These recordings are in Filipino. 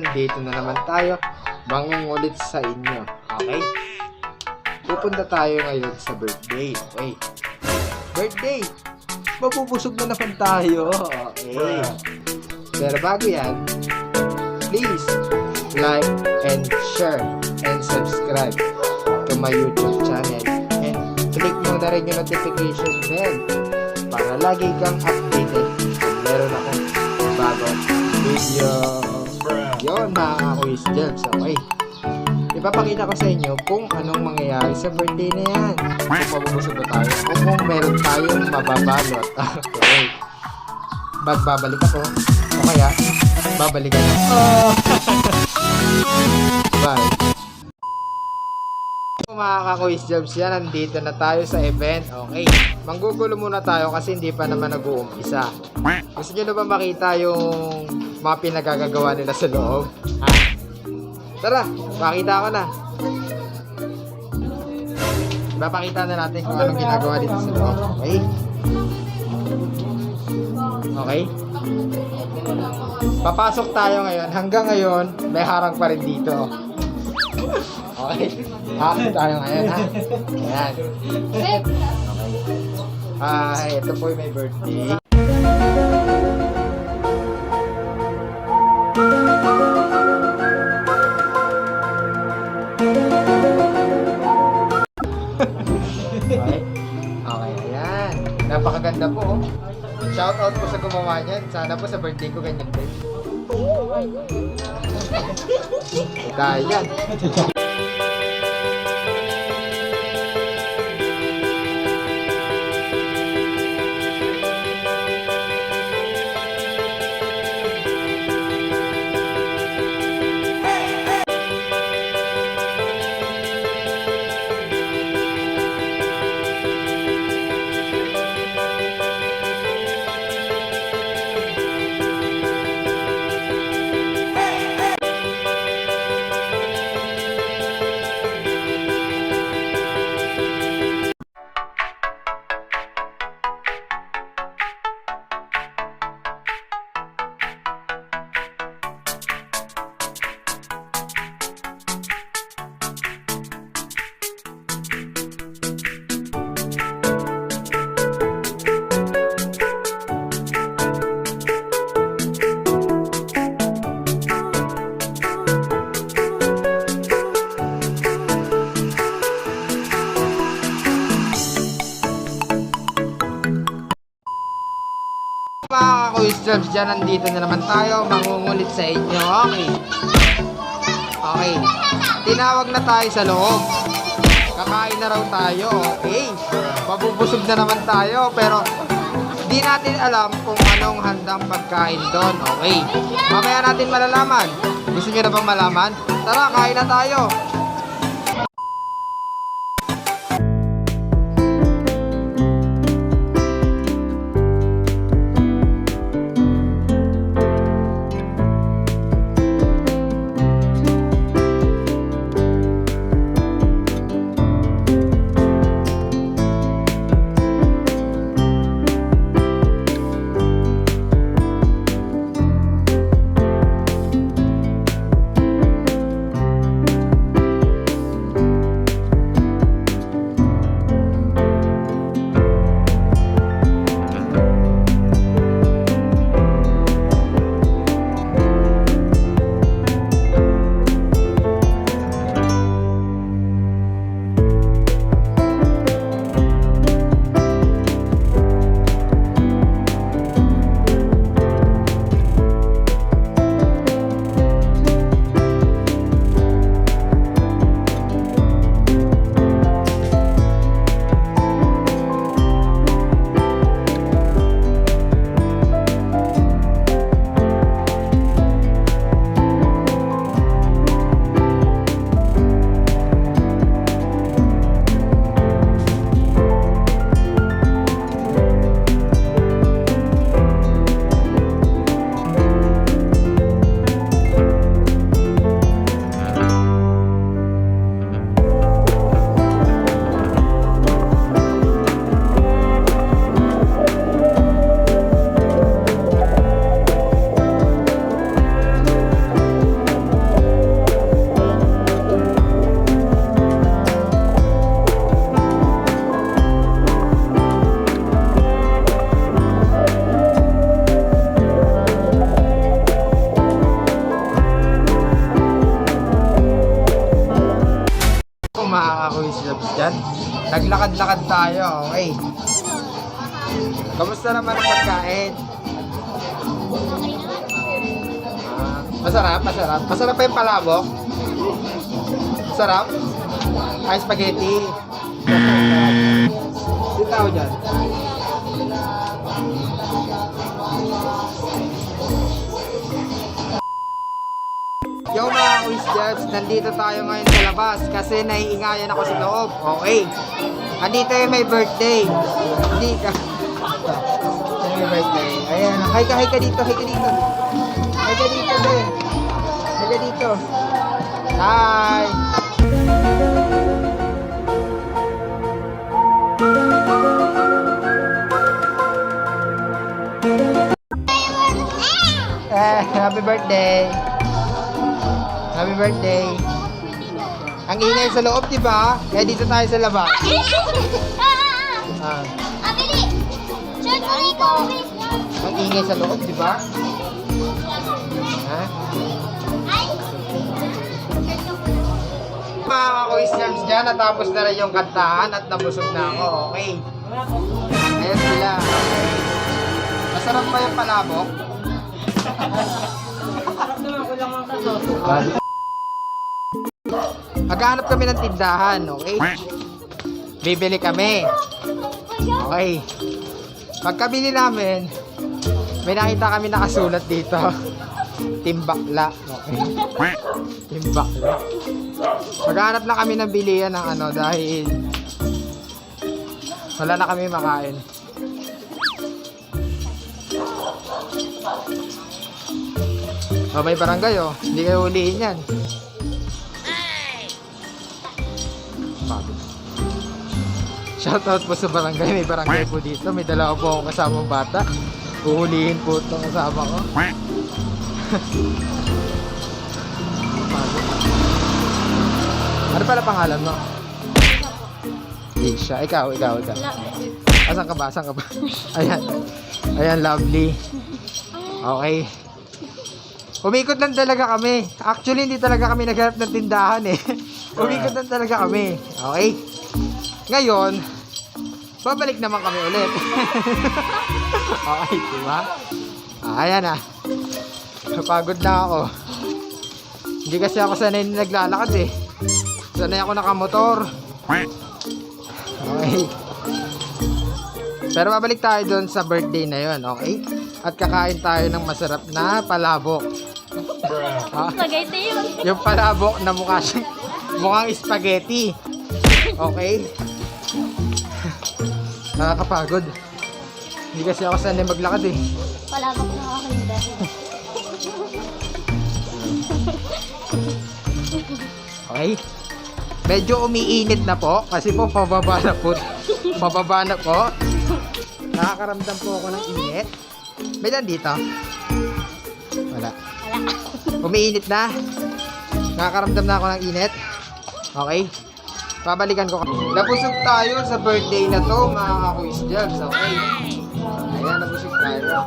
nandito na naman tayo mangungulit sa inyo. Okay? Pupunta tayo ngayon sa birthday. Okay? Birthday! Mabubusog na naman tayo. Okay. Pero bago yan, please like and share and subscribe to my YouTube channel. And click mo na rin yung notification bell para lagi kang updated kung meron akong bagong video. Yun mga Quiz Jobs. Okay. Ipapakita ko sa inyo kung anong mangyayari sa birthday na yan. Kung mabubusog na tayo o kung meron tayong mababalot. Okay. Magbabalik ako. O kaya, babalikan ako. Bye. Mga ka-Quiz Jobs yan, nandito na tayo sa event. Okay. Manggugulo muna tayo kasi hindi pa naman nag-uumpisa. Gusto nyo na ba makita yung mga pinagagagawa nila sa loob? Tara, pakita ko na. Ipapakita na natin kung anong ginagawa dito sa loob. Okay? Okay? Papasok tayo ngayon. Hanggang ngayon, may harang pa rin dito. Okay? Pasok tayo ngayon, ha? Ayan. Okay. Ito po yung may birthday. Okay. Okay, ayan. Napakaganda po. Shoutout po sa gumawa niyan. Sana po sa birthday ko ganyan din. Dahil yan. Mga ka-Quiz Jobs dyan, nandito na naman tayo mangungulit sa inyo. Okay. Okay. Tinawag na tayo sa loob. Kakain na raw tayo. Okay. Mabubusog na naman tayo. Pero di natin alam kung anong handang pagkain doon. Okay. Mamaya natin malalaman. Gusto nyo na bang malaman? Tara, kain na tayo. mga ka-quiz labs dyan. Naglakad-lakad tayo, okay. Kamusta naman ang pagkain? Masarap, masarap. Masarap pa yung palabok? Masarap? Ay, spaghetti. Dito ako dyan. Yo mga quiz jobs, nandito tayo ngayon sa labas kasi naiingayan ako sa loob. Okay. Andito yung may birthday. Hindi ka. May birthday. Ayan. Hi ka dito, hi ka dito. Hi ka dito, be. Hi ka dito. Hi. Happy birthday. Happy birthday. Ang ingay sa loob, di ba? Kaya dito tayo sa labas. Ah. Ang ingay sa loob, di ba? Ha? Mga ka-quiz nerds dyan, natapos na rin yung kantahan at nabusog na ako. Okay. Ayan sila. Masarap ba yung palabok? Maghanap kami ng tindahan, okay? Bibili kami. Okay. Pagkabili namin, may nakita kami nakasulat dito. Timbakla. Okay. Timbakla. Maghanap na kami ng bilihan ng ano dahil wala na kami makain. Oh, may barangay oh. Hindi kayo hulihin yan. Shoutout po sa barangay. May barangay po dito. May dalawa po akong kasamang bata. Uhulihin po itong kasama ko. Ano pala pangalan mo? Isha. Ikaw. Asan ka ba? Ayan. Ayan, lovely. Okay. Umikot lang talaga kami. Actually, hindi talaga kami naghanap ng tindahan eh. Umikot lang talaga kami. Okay? Ngayon, babalik naman kami ulit. Okay, diba? Ayan ah. Napagod na ako. Hindi kasi ako sanay naglalakad eh. Sanay ako nakamotor. Okay. Pero babalik tayo doon sa birthday na yon, okay? At kakain tayo ng masarap na palabok. Spaghetti yun. Yung palabok na mukhang spaghetti. Okay? Nakakapagod. Hindi kasi ako sanay maglakad eh. Palabok na ako hindi. Okay? Medyo umiinit na po kasi po pababa na po. Pababa na po. Nakakaramdam po ako ng init. May dan dito? Wala. Umiinit na. Nakakaramdam na ako ng init. Okay? Babalikan ko. Nabusog tayo sa birthday na to, mga ka-quiz jobs. Okay? Ayan, nabusog tayo.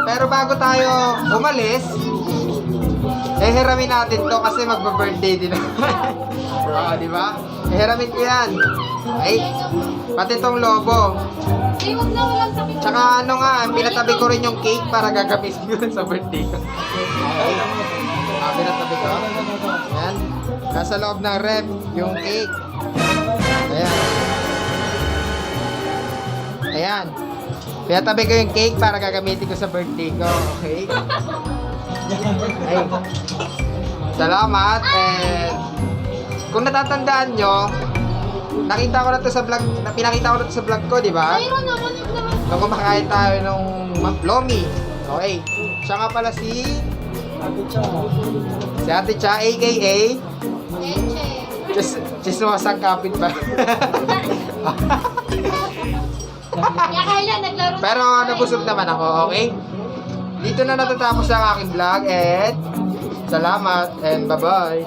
Pero bago tayo umalis, hiramin natin to kasi magba-birthday din. Oo, di ba? Hiramin ko yan. Okay? Pati tong lobo. Tsaka ano nga, pinatabi ko rin yung cake para gagamitin ko sa birthday ko. Okay? Pinatabi ko. Ayan. Nasa loob ng rep, yung cake. Ayan. Ayan. Pinatabi ko yung cake para gagamitin ko sa birthday ko. Okay? Ay. Salamat. And kung natatandaan nyo, nakita ko na to sa vlog, pinakita ko na to sa vlog ko, di ba? Nung kumakain tayo nung Lomi. Okay. Siya nga pala si Ate Cha, aka Chismosang kapit ba? Pero nabusog naman ako, okay? Dito na natatapos ang aking vlog and salamat and bye-bye.